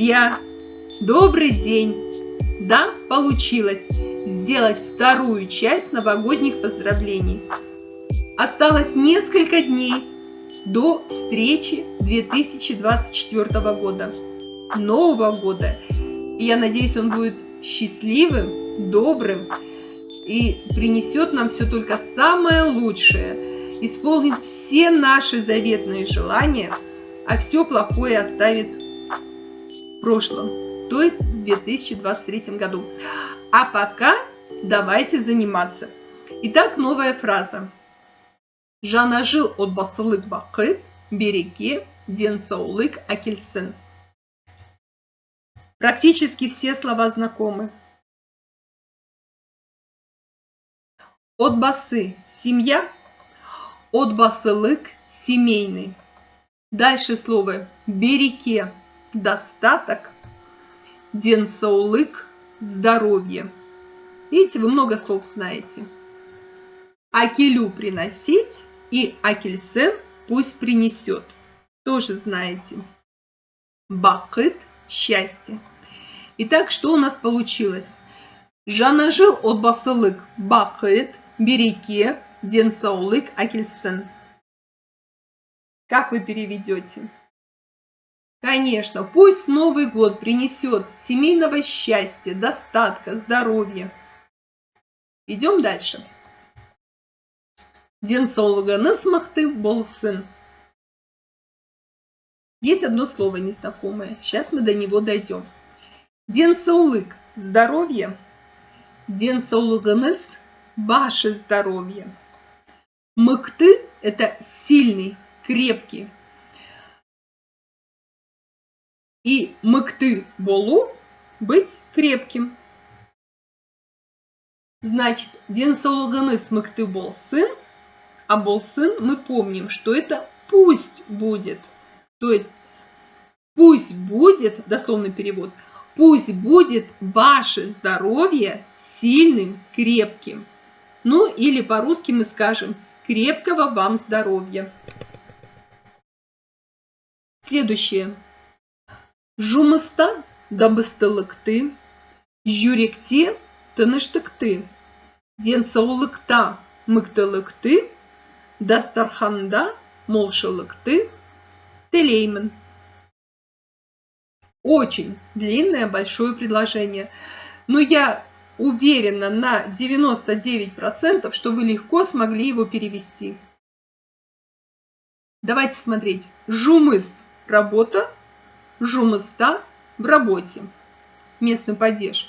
друзья! Добрый день! Да, получилось сделать вторую часть новогодних поздравлений. Осталось несколько дней до встречи 2024 года, Нового года. И я надеюсь, он будет счастливым, добрым и принесет нам все только самое лучшее, исполнит все наши заветные желания, а все плохое оставит в прошлом, то есть в 2023 году. А пока давайте заниматься. Итак, новая фраза. Жана жил от басылык бақыт, береке, денсаулык әкелсін. Практически все слова знакомы. Отбасы – семья, отбасылык – семейный. Дальше слово береке – достаток, денсаулык – здоровье. Видите, вы много слов знаете. Акелю – приносить и акельсен – пусть принесет. Тоже знаете. Бақыт – счастье. Итак, что у нас получилось? Жана жил от басылык бақыт, береке, денсаулык әкелсін. Как вы переведете? Конечно, пусть Новый год принесет семейного счастья, достатка, здоровья. Идем дальше. Денсаулығыңыз мықты болсын. Есть одно слово незнакомое. Сейчас мы до него дойдем. Денсаулык – здоровье. Денсаулығыңыз – ваше здоровье. Мықты – это сильный, крепкий. И мықты болу – быть крепким. Значит, денсаулығыңыз мықты болсын, а болсын мы помним, что это пусть будет. То есть пусть будет, дословный перевод, пусть будет ваше здоровье сильным, крепким. Ну или по-русски мы скажем крепкого вам здоровья. Следующее. Жұмыста дабыстылықты, жүректе тыныштықты, денсаулықта мықтылықты, дастарханда молшылықты тілеймін. Очень длинное, большое предложение. Но я уверена на 99%, что вы легко смогли его перевести. Давайте смотреть. Жұмыс – работа, жұмыста – в работе. Местный падеж.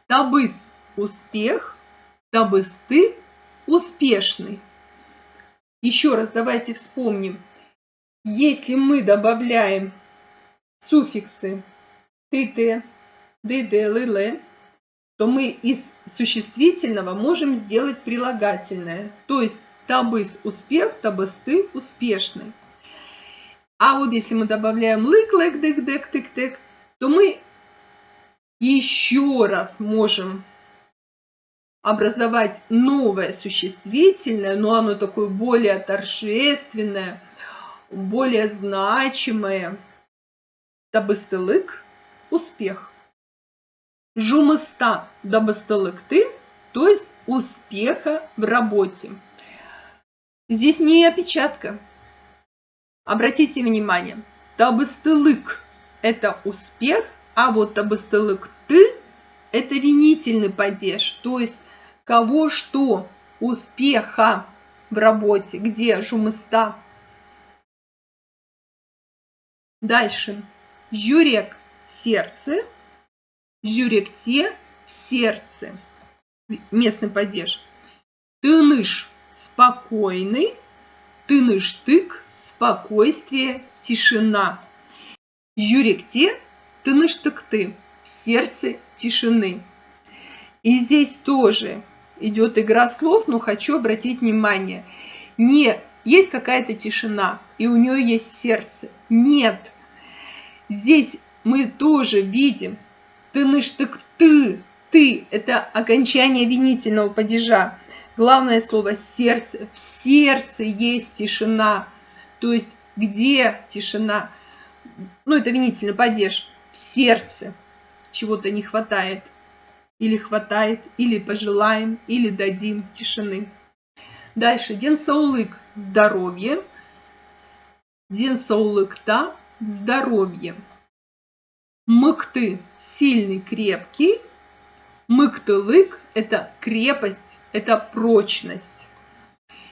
Табыс – успех, табысты – успешный. Еще раз давайте вспомним. Если мы добавляем суффиксы ТТ, ДД, ЛЛ, то мы из существительного можем сделать прилагательное. То есть табыс – успех, табысты – успешный. А вот если мы добавляем лык, лэк, дык, дэк, тык, тык, то мы еще раз можем образовать новое существительное, но оно такое более торжественное, более значимое. Табыстылык – успех. Жұмыста дабыстылыкты, то есть успеха в работе. Здесь не опечатка. Обратите внимание, табыстылык – это успех, а вот табыстылыкты – это винительный падеж, то есть кого что, успеха в работе, где жұмыста. Дальше. Жүрек – сердце, жүректе – в сердце. Местный падеж. Тыныш – спокойный, тыныштык – спокойствие, тишина. Жүректе – тыныштыкты – в сердце тишины. И здесь тоже идет игра слов, но хочу обратить внимание. Не есть какая-то тишина, и у нее есть сердце. Нет. Здесь мы тоже видим тыныштыкты. Ты – это окончание винительного падежа. Главное слово сердце. В сердце есть тишина. То есть где тишина? Ну, это винительный падеж. в сердце чего-то не хватает, или пожелаем, или дадим тишины. Дальше. Денсаулык – здоровье. Денсаулыкта – здоровье. Мыкты – сильный, крепкий. Мыктылык – это крепость, это прочность.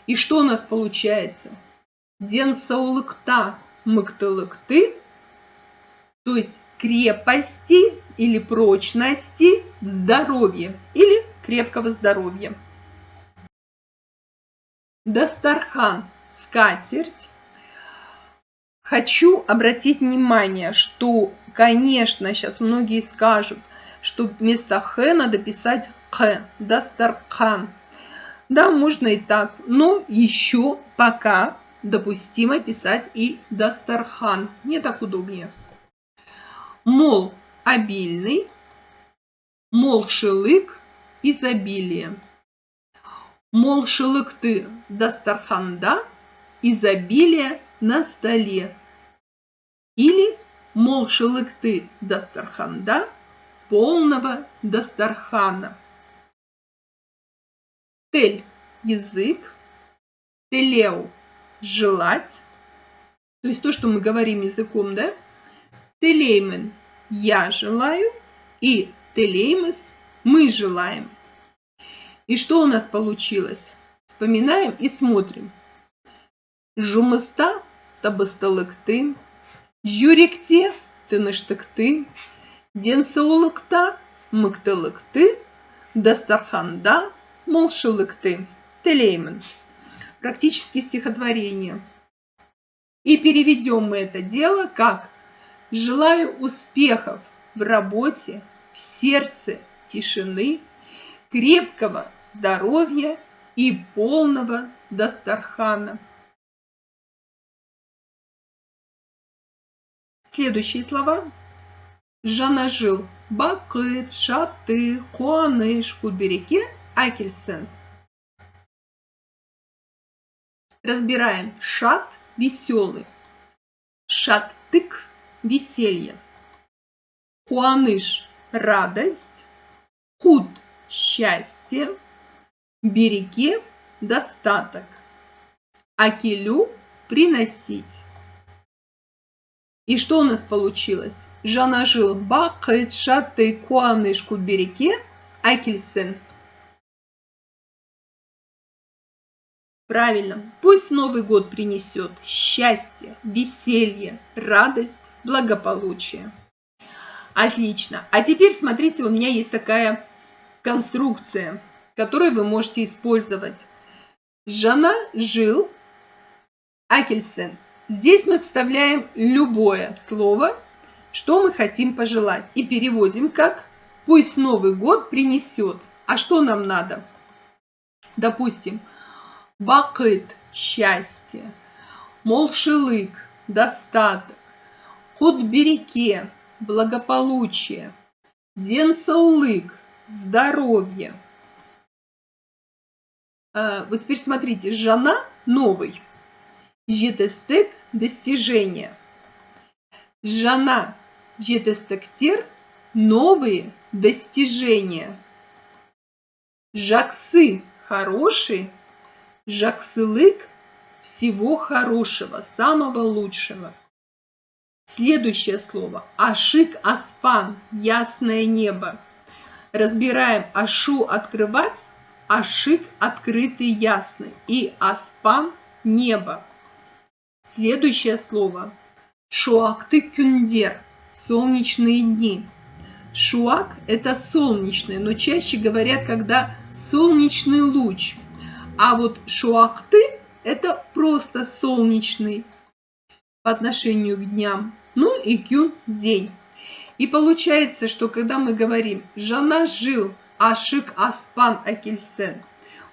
И что у нас получается? Денсаулыкта – мыктылыкты, то есть крепости или прочности в здоровье или крепкого здоровья. Дастархан – скатерть. Хочу обратить внимание, что, конечно, сейчас многие скажут, что вместо х надо писать х, дастархан. Да, можно и так, но еще пока допустимо писать и дастархан. Мне так удобнее. Мол – обильный. Мол-шылык – изобилие. Мол-шылыкты – дастарханда – изобилие на столе. Или мол-шылыкты – дастарханда – полного дастархана. Тель – язык. Телеу – желать. То есть то, что мы говорим языком, да? Телеймен – я желаю. И телеймес – мы желаем. И что у нас получилось? Вспоминаем и смотрим. Жумыста – табыстылыкты. Жюректе – тыныштыкты. Денсаулыкта – мыктылыкты. Дастарханда – молшылыкты. Телеймен. Практически стихотворение. И переведем мы это дело как: желаю успехов в работе, в сердце тишины, крепкого здоровья и полного дастархана. Следующие слова. Жанажил, бакыт, шаты, хуаныш, кудбереке, акельсен. Разбираем. Шат – веселый. Шаттык – веселье. Хуаныш – радость. Худ – счастье. Береке – достаток. Акелю – приносить. И что у нас получилось? Жанажил бакыт, шаты, хуаныш, кудбереке, акельсен. Правильно. Пусть Новый год принесет счастье, веселье, радость, благополучие. Отлично. А теперь смотрите, у меня есть такая конструкция, которую вы можете использовать. Жана жил, акельсен. Здесь мы вставляем любое слово, что мы хотим пожелать. И переводим как «пусть Новый год принесет». А что нам надо? Допустим, бакыт – счастье, молшылык – достаток, худбереке – благополучие, денсаулык – здоровье. Вот теперь смотрите, жана – новый, жетестек – достижение, жана – жетестектер – новые достижения, жаксы – хороший, жаксылык – всего хорошего, самого лучшего. Следующее слово. Ашик аспан – ясное небо. Разбираем ашу – открывать, ашик – открытый, ясный. И аспан – небо. Следующее слово. Шуакты кюндер – солнечные дни. Шуак – это солнечный, но чаще говорят, когда солнечный луч. А вот шуахты – это просто солнечный по отношению к дням. Ну и кюн – день. И получается, что когда мы говорим «Жана жил, ашик аспан акельсен»,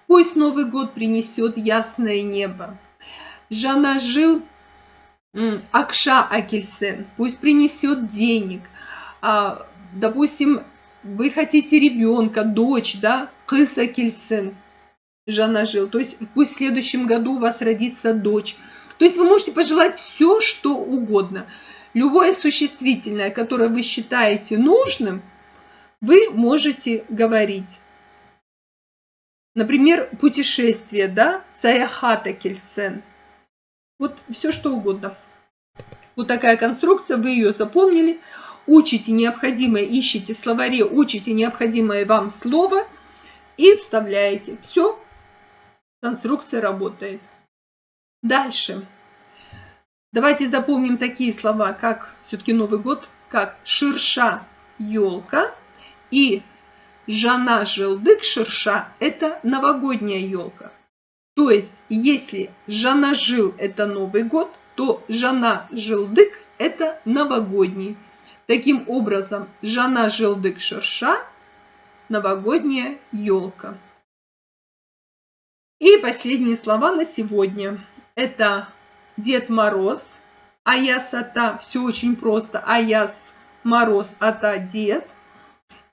пусть Новый год принесет ясное небо. Жана жил, акша акельсен, пусть принесет денег. Допустим, вы хотите ребенка, дочь, да, кыс акельсен. Жана жил, то есть пусть в следующем году у вас родится дочь. То есть вы можете пожелать все, что угодно. любое существительное, которое вы считаете нужным, вы можете говорить. Например, путешествие, да, саяхата кельсен. Вот все что угодно. Вот такая конструкция, вы ее запомнили. Учите необходимое, ищите в словаре, учите необходимое вам слово и вставляете. Все, конструкция работает. Дальше. Давайте запомним такие слова, как все-таки Новый год, как ширша, елка, и жана жылдык ширша – это новогодняя елка. То есть, если жана жил – это Новый год, то жана жылдык – это новогодний. Таким образом, жана жылдык ширша – новогодняя елка. И последние слова на сегодня. Это Дед Мороз, аяс ата, все очень просто, аяс мороз ата дед,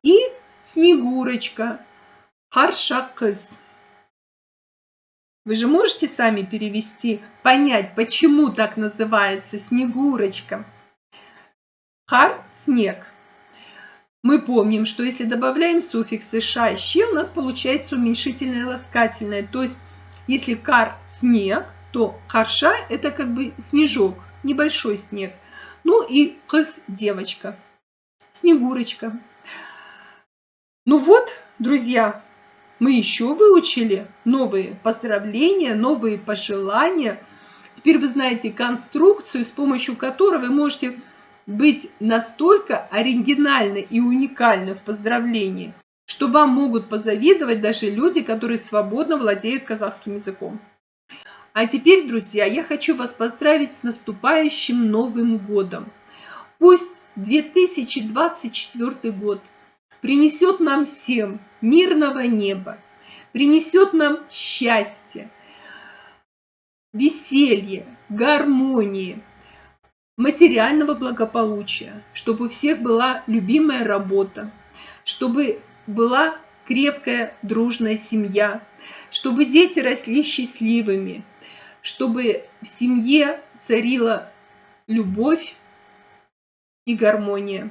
и Снегурочка, харша кыз. Вы же можете сами перевести, понять, почему так называется Снегурочка. Хар – снег. Мы помним, что если добавляем суффиксы ша и щи, у нас получается уменьшительное ласкательное. То есть, если кар – снег, то харша – это как бы снежок, небольшой снег. Ну и кыз – девочка, Снегурочка. Ну вот, друзья, мы еще выучили новые поздравления, новые пожелания. Теперь вы знаете конструкцию, с помощью которой вы можете быть настолько оригинальны и уникальны в поздравлении, что вам могут позавидовать даже люди, которые свободно владеют казахским языком. А теперь, друзья, я хочу вас поздравить с наступающим Новым годом. Пусть 2024 год принесет нам всем мирного неба, принесет нам счастье, веселье, гармонии, материального благополучия, чтобы у всех была любимая работа, чтобы была крепкая, дружная семья, чтобы дети росли счастливыми, чтобы в семье царила любовь и гармония.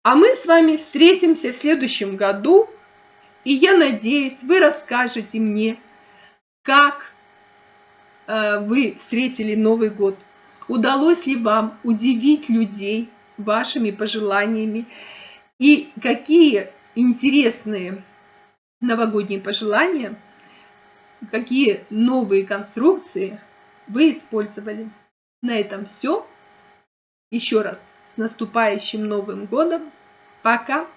А мы с вами встретимся в следующем году, и я надеюсь, вы расскажете мне, как вы встретили Новый год. Удалось ли вам удивить людей вашими пожеланиями, и какие интересные новогодние пожелания, какие новые конструкции вы использовали. На этом все. Еще раз с наступающим Новым годом. Пока!